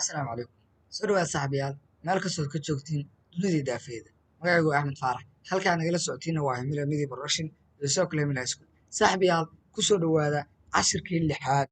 Asalaamu calaykum. Soo dhawaad saaxiibayaal, meel kastoo ka joogtiin dunida daafeeda. Magacaygu waa Axmed Faarax. Halkaan nagala socotiina waa Himila Media Production iyo sidoo kale Himila High School. Saaxiibayaal, ku soo dhawaada cashirkii lixaad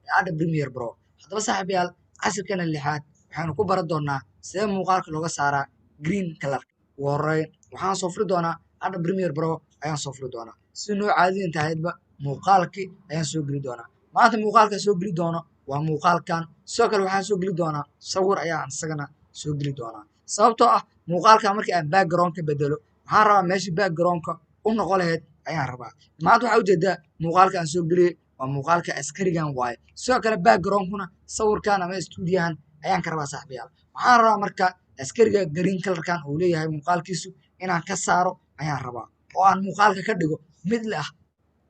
ee Adobe Premiere Pro. Haddaba saaxiibayaal, cashirkeena lixaad waxaanu ku baran doonaa sidee muuqaalka looga saaraa green color. Ugu horreyn, waxaan soo furi doonaa Adobe Premiere Pro ayaan soo furi doonaa. Si noo caadiyan tahaydba muuqaalkii ayaan soo geli doonaa. Maanta muuqaalka soo geli doono waa muuqaalkan. Sidoo kale waxaan soo geli doonaa sawir ayaan isagana soo geli doonaa. Sababtoo ah muuqaalka markii aan background-ka bedelo, waxaan rabaa meeshii background-ka u noqon lahayd ayaan rabaa. Maanta waxaa ujeedaa muuqaalka aan soo geliyey waa muuqaalka askarigan waaye. Sidoo kale background-kuna sawirkan ama stuudiyahan ayaan ka rabaa saaxiibayaal. Waxaan rabaa marka askariga green color-kan uu leeyahay muuqaalkiisu inaan ka saaro ayaan rabaa. Oo aan muuqaalka ka dhigo mid leh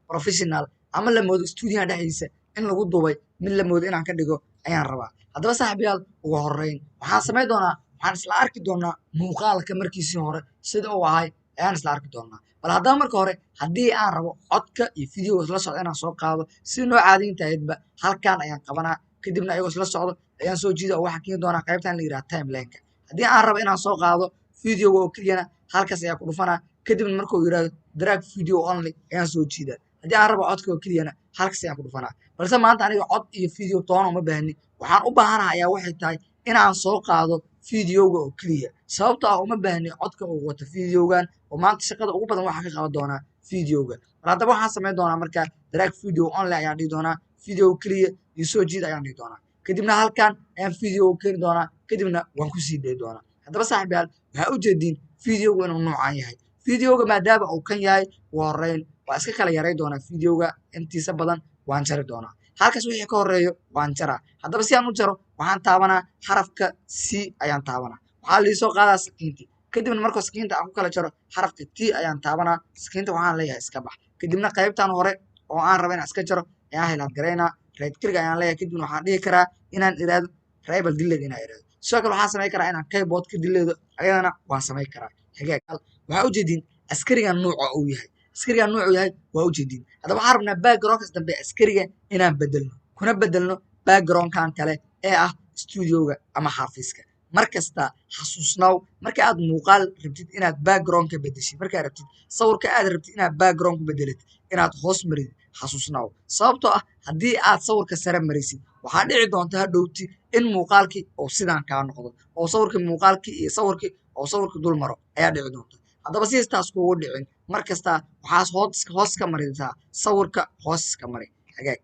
professional ama la moodo stuudiyahan dhexdiisa in lagu duubay mid la moodo inaan ka dhigo ayaan rabaa. Haddaba saaxiibayaal, ugu horreyn waxaan samayn doonaa waxaan isla arki doonaa muuqaalka markiisii hore sida uu ahay ayaan isla arki doonaa. Bal haddaba marka hore haddii aan rabo codka iyo videoga isla socda inaan soo qaado si noo caadiyin tahaydba halkaan ayaan qabanaa. Kadibna ayagoo isla socdo ayaan soo jiida oo waxaan keeni doonaa qaybtan la yidhaha timeline-ka. Haddii aan rabo inaan soo qaado videoga oo keliyana halkaas ayaan ku dhufanaa. Kadibna markuu yidhaahdo drag video only ayaan soo jiidaa. Haddii aan rabo codka oo keliyana halkaas ayaan ku dhufanaa. Balse maanta aniga cod iyo video toona uma baahni. Waxaan u baahanahay ayaa waxay tahay inaan soo qaado videoga oo keliya. Sababtoo ah uma baahni codka uu wato videogan oo maanta shaqada ugu badan waxaan ka qaban doonaa videoga. Bal haddaba waxaan samayn doonaa markaa drag video only ayaan dhihi doonaa. Video keliya iyo soo jiid ayaan dhihi doonaa. Kadibna halkaan ayaan video keeni doonaa. Kadibna waan ku sii dayi doonaa. Haddaba saaxiibayaal, waxaa ujeediin videoga inuu noocaan yahay. Videoga maadaama uu kan yahay, ugu horreyn waa iska kala yaray doonaa videoga intiisa badan waan jari doonaa. Halkaas wixii ka horeeyo waan jaraa. Haddaba si aan u jaro waxaan taabanaa xarafka C ayaan taabanaa. Waxaa liisoo qaadaa sakiinti. Kadibna markuu sakiinta aan ku kala jaro xarafka T ayaan taabanaa. Sakiinta waxaan leeyahay iska bax. Kadibna qaybtan hore oo aan rabo inaan iska jaro ayaan highlight garaynaa. Right click ayaan leeyahay. Kadibna waxaan dhihi karaa inaan iraado Rebel Delete inaan iraado. Sidoo kale waxaan samayn karaa inaan keyboard ka dileedo ayadana waan samayn karaa. Hagaag. Waxaa ujeediin askarigan nooca uu yahay. askarigan noocu yahay waa ujeediin. Haddaba waxaan rabnaa background-kaas dambe askariga inaan bedelno. Kuna bedelno background-kan kale ee ah stuudioga ama xafiiska. Mar kasta xasuusnaaw marka aad muuqaal rabtid inaad background-ka bedeshid. Markaad rabtid sawirka aad rabtid inaad background ku bedelatid inaad hoos marid xasuusnaaw. Sababtoo ah haddii aad sawirka sare marisid waxaa dhici doonta hadhowti in muuqaalkii oo sidaan kaa noqdo oo sawirkii muuqaalkii iyo sawirkii oo sawirka dul maro ayaa dhici doonta. Haddaba si taas kuugu dhicin mar kasta waxaad hoos ka marisaa sawirka hoos iska mari. Hagaag.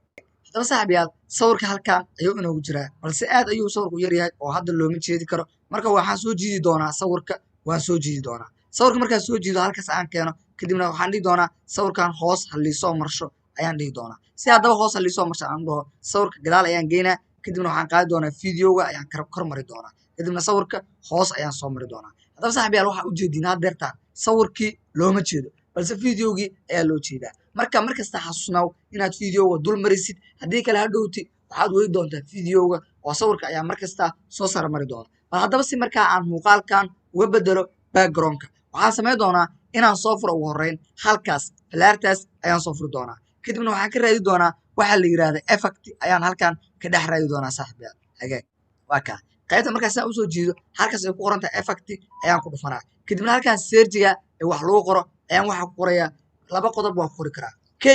Haddaba saaxiibayaal, sawirka halkaan ayuu inoogu jiraa balse aad ayuu sawirku yar yahay oo hadda looma jeedi karo. Marka waxaan soo jiidi doonaa sawirka waan soo jiidi doonaa. Sawirka markaan soo jiido halkaas aan keeno kadibna waxaan dhihi doonaa sawirkan hoos ha liisoo marsho ayaan dhihi doonaa. Si haddaba hoos ha liisoo marsho aan dhaho sawirka gadaal ayaan geynaa. Kadibna waxaan qaadi doonaa videoga ayaan kor mari doonaa. Kadibna sawirka hoos ayaan soo mari doonaa. Haddaba saaxiibayaal waxaa ujeediin haddeertaan sawirkii looma jeedo balse videogii ayaa loo jeedaa. Marka mar kasta xasuusnaaw inaad videoga dul marisid. Haddii kale hadhowti waxaad weyi doontaa videoga oo sawirka ayaa mar kasta soo sare mari doona. Bal haddaba si markaa aan muuqaalkan uga bedelo background-ka waxaan samayn doonaa inaan soo furo ugu horreyn halkaas falaartaas ayaan soo furi doonaa. Kadibna waxaan ka raadi doonaa waxaa la yidhaahda effect ayaan halkaan ka dhex raadi doonaa saaxiibayaal. Hagaag. Waa kaa. qaybta markaas aan usoo jiido halkaas ay ku qoran tahay effect ayaan ku dhufanaa. Kadibna halkaan searchiga ee wax lagu qoro ayaan waxaa ku qorayaa laba qodob waan ku qori karaa. K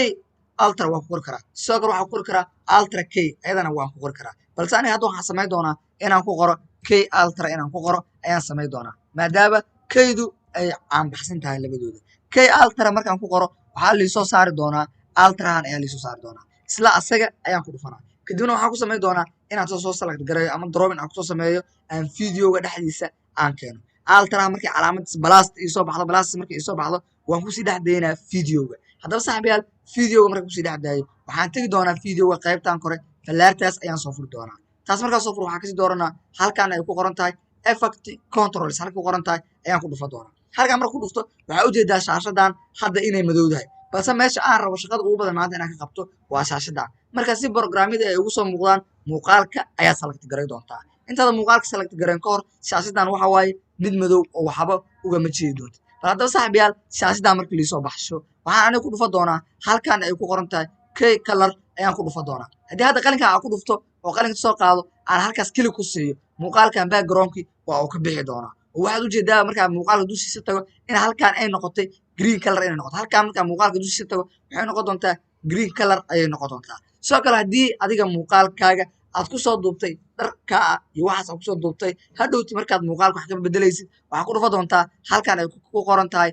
ultra waan ku qori karaa. Sidoo kale waxaan ku qori karaa ultra K ayadana waan ku qori karaa. Balse aniga hadda waxaan samayn doonaa inaan ku qoro K ultra inaan ku qoro ayaan samayn doonaa. Maadaama Kaydu ay caanbaxsan tahay labadooda. K ultra markaan ku qoro waxaa liisoo saari doonaa ultrahan ayaa liisoo saari doonaa. Isla asaga ayaan ku dhufanaa. Kadibna waxaan ku samayn doonaa inaan soo select gareeyo ama drawing aan kusoo sameeyo aan videoga dhexdiisa aan keeno. Ultra markii calaamadiis blast ii soo baxdo blast markii ii soo baxdo waan ku sii dhex daynaa videoga. Haddaba saaxiibayaal, videoga markaan ku sii dhex daayo waxaan tegi doonaa videoga qaybtan kore falaartaas ayaan soo furi doonaa. Taas markaan soo furo waxaan kasii dooranaa halkaan ay ku qoran tahay effect controls halka ku qoran tahay ayaan ku dhufa doonaa. Halkaan marka ku dhufto waxaa ujeedaa shaashadan hadda inay madowdahay. Balse meesha aan rabo shaqada ugu badan maanta inaan ka qabto waa shaashadan. Marka si programmada ay ugu soo muuqdaan muuqaalka ayaa select garay doontaa. Intaada muuqaalka select garayn ka hor shaashadan waxa waaye mid madow oo waxba ugama jeedi doonto. Bal haddaba saaxiibayaal, shaashadan markii liisoo baxsho waxaan aniga ku dhufa doonaa halkaan ay ku qoran tahay K color ayaan ku dhufa doonaa. Haddii hadda qalinka aan ku dhufto oo qalinka soo qaado aan halkaas kili ku siiyo muuqaalkan backgroundkii waa uu ka bixi doonaa oo waxaad ujeedaa markaa muuqaalka dushiisa tago in halkan ay noqotay green color inay noqoto halkan markaa muuqaalka dushiisa tago waxay noqon doontaa green color ayay noqon doontaa sidoo kale haddii adiga muuqaalkaaga aad kusoo duubtay dharkaa iyo waxaas aad kusoo duubtay hadhowti markaad muuqaalka wax kama bedelaysid waxaa ku dhufa doontaa halkan ay ku qoran tahay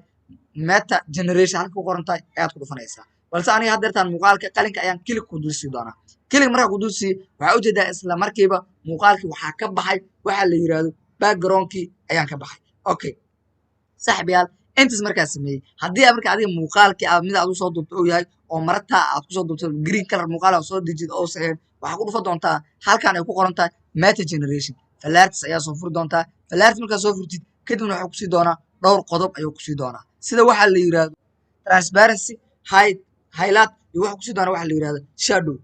meta generation halka ku qoran tahay ayaad ku dhufanaysaa balse aniga haddeertaan muuqaalka qalinka ayaan kilig ku dulsii doonaa kilig markaa ku dulsii waxaa ujeedaa isla markiiba muuqaalkii waxaa ka baxay waxaa la yidhaahdo backgroundkii ayaan ka baxay okay saaxiibayaal intaas markaa sameeyey haddii marka adiga muuqaalkii mid aad usoo duubtay oo yahay oo marataa aad kusoo duubtay green color muuqaal aad soo dejid oo saxeen waxaa ku dhufa doontaa halkan ay ku qoran tahay meta generation falartis ayaa soo furi doontaa falartis markaa soo furtid kadibna waxaa kusii doonaa dhowr qodob ayuu kusii doonaa sida waxaa la yidhaahdo transparency highlight iyo waxaa kusii doonaa waxaa la yidhahdo shadow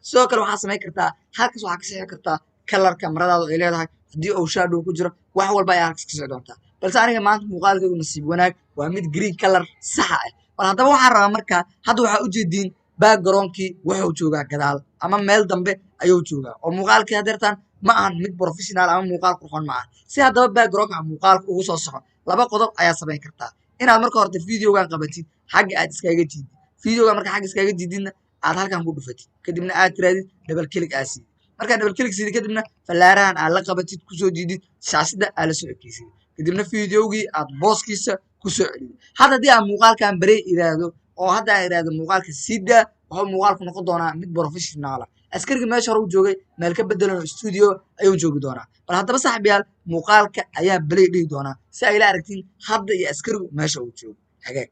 sidoo kale waxaa samayn kartaa halkaas waxaa ka sixi kartaa kalarka maradaadu ay leedahay haddii uu shadow ku jiro wax walba ayaa halkaas ka sixi doontaa balse aniga maanta muuqaalkaygu nasiib wanaag waa mid green color saxa ah bal haddaba waxaan rabaa markaa hadda waxaa ujeediin backgroundkii wuxuu joogaa gadaal ama meel dambe ayuu joogaa oo muuqaalkii haddeertaan ma ahan mid professional ama muuqaal qurxoon ma aha si haddaba backgroundka muuqaalka ugu soo soco laba qodob ayaa samayn kartaa inaad marka horta videogan qabatid xagga aad iskaga jiidid videoga marka xagga iskaga jiididna aad halkan ku dhufatid kadibna aad tiraadid double click aad siidid markaa double click siidid kadibna fallaarahan aad la qabatid kusoo jiidid shaashada aad la soo ekeysid kadibna videogii aad booskiisa kusoo celidid hadda haddii aan muuqaalkan barey iraahdo oo hadda aan iraahdo muuqaalka sida wuxuu muuqaalku noqon doonaa mid professional askariga meesha hore u joogay meel ka bedelan studio ayuu joogi doonaa bal haddaba saaxiibayaal muuqaalka ayaa balay dhihi doonaa si ay la aragtiin hadda iyo askarigu meesha uu joogo hagaag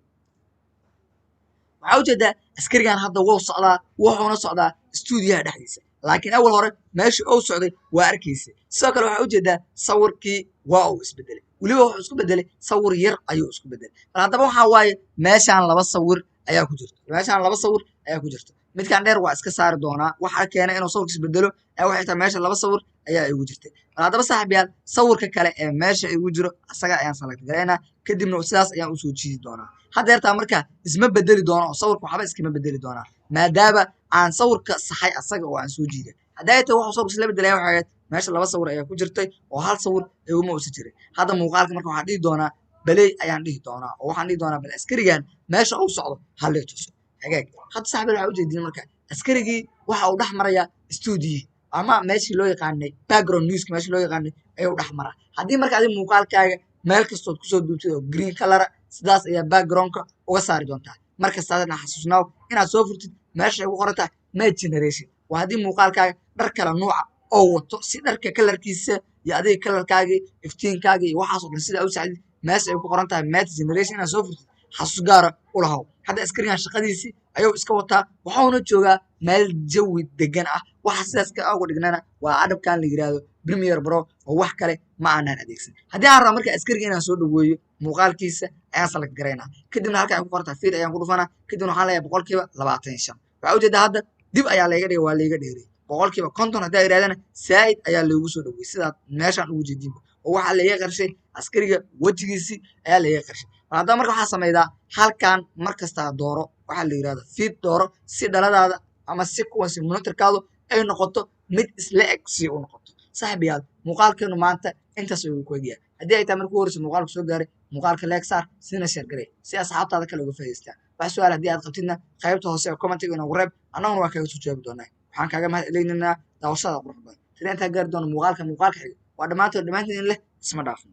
waxaa ujeedaa askarigan hadda wuu socdaa wuxuuna socdaa stuudiyaha dhexdiisa laakiin awal hore meesha uu socday waa arkaysa sidoo kale waxaa ujeedaa sawirkii waa uu isbedelay weliba wuxuu isku bedelay sawir yar ayuu isku bedelay bal haddaba waxaa waaye meeshaan laba sawir ayaa ku jirto meeshaan laba sawir ayaa ku jirto midkan dheer waa iska saari doonaa waxaa keenay inuu sawirka isbedelo waxay tahay meesha laba sawir ayaa igu jirtay bal haddaba saaxiibayaal sawirka kale ee meesha igu jiro asaga ayaan select garaynaa kadibna sidaas ayaan usoo jiidi doonaa haddeertaa markaa isma bedeli doono oo sawirka waxba iskama bedeli doonaa maadaama aan sawirka saxay asaga oo aan soo jiiday hadday tahay waxuu sawirka isla bedelaya waxay ahayd meesha laba sawir ayaa ku jirtay oo hal sawir iguma uusa jiray hadda muuqaalka marka waxaan dhihi doonaa baley ayaan dhihi doonaa oo waxaan dhihi doonaa bal askarigan meesha uu socdo hallee tuso hagaag hadda saaxiibayaal waxaa ujeedin marka askarigii waxa uu dhex marayaa stuudiyi ama meeshii loo yaqaanay background newska meeshii loo yaqaanay ayuu dhex maraa haddii marka adiga muuqaalkaaga meel kastood kusoo duubtid oo green color sidaas ayaa backgroundka uga saari doontaa markastaadna xasuusnaaw inaad soo furtid meesha ay ugu qoran tahay mate generation waa haddii muuqaalkaaga dhar kala nuuca oo wato si dharka kalarkiisa iyo adiga kalarkaagii iftiinkaagii iyo waxaasoo dhan sidaa u sacdid meesha ay ku qoran tahay mate generation inaad soo furtid xasuus gaara u lahow hadda askarigan shaqadiisii ayuu iska wataa waxauna joogaa meel jawi degan ah waxa sidaas ka uga dhignana waa adabkan la yiraahdo Premiere Pro oo wax kale ma aanan adeegsan haddii aan rabo marka askariga inaan soo dhaweeyo muuqaalkiisa ayaan select garaynaa kadibna halka ay ku qortaa feed ayaan ku dhufanaa kadibna waxaan leeyahay 25% waxaa ujeedaa hadda dib ayaa layga dhigay waa layga dheeray 50% haddii ay yiraahdana saaid ayaa loogu soo dhaweeyay sidaad meeshaan ugu jeedin oo waxaa laga qarshay askariga wajigiisii ayaa laga qarshay haddaba marka waxaa samaydaa halkan markasta dooro waxaa la yiraahdaa feed dooro si dhaladaada ama sequence monitorkaadu ay noqoto mid isla eg si u noqoto saaxiibayaal muuqaalkeenu maanta intaas ayuu ku egyahay haddii ay tahay markii ugu horreysay muuqaalku soo gaaray muuqaalka like saar sina share garee si asxaabtaada kale uga faa'iidaystaan wax su'aal haddii aad qabtidna qaybta hoose ee commentiga inoogu reeb annaguna waa kaaga soo jawaabi doonaa waxaan kaaga mahad celinaynaa daawashada qurux badan sidee intaa gaari doona muuqaalka xiga waa dhammaantiin leh isma dhaafin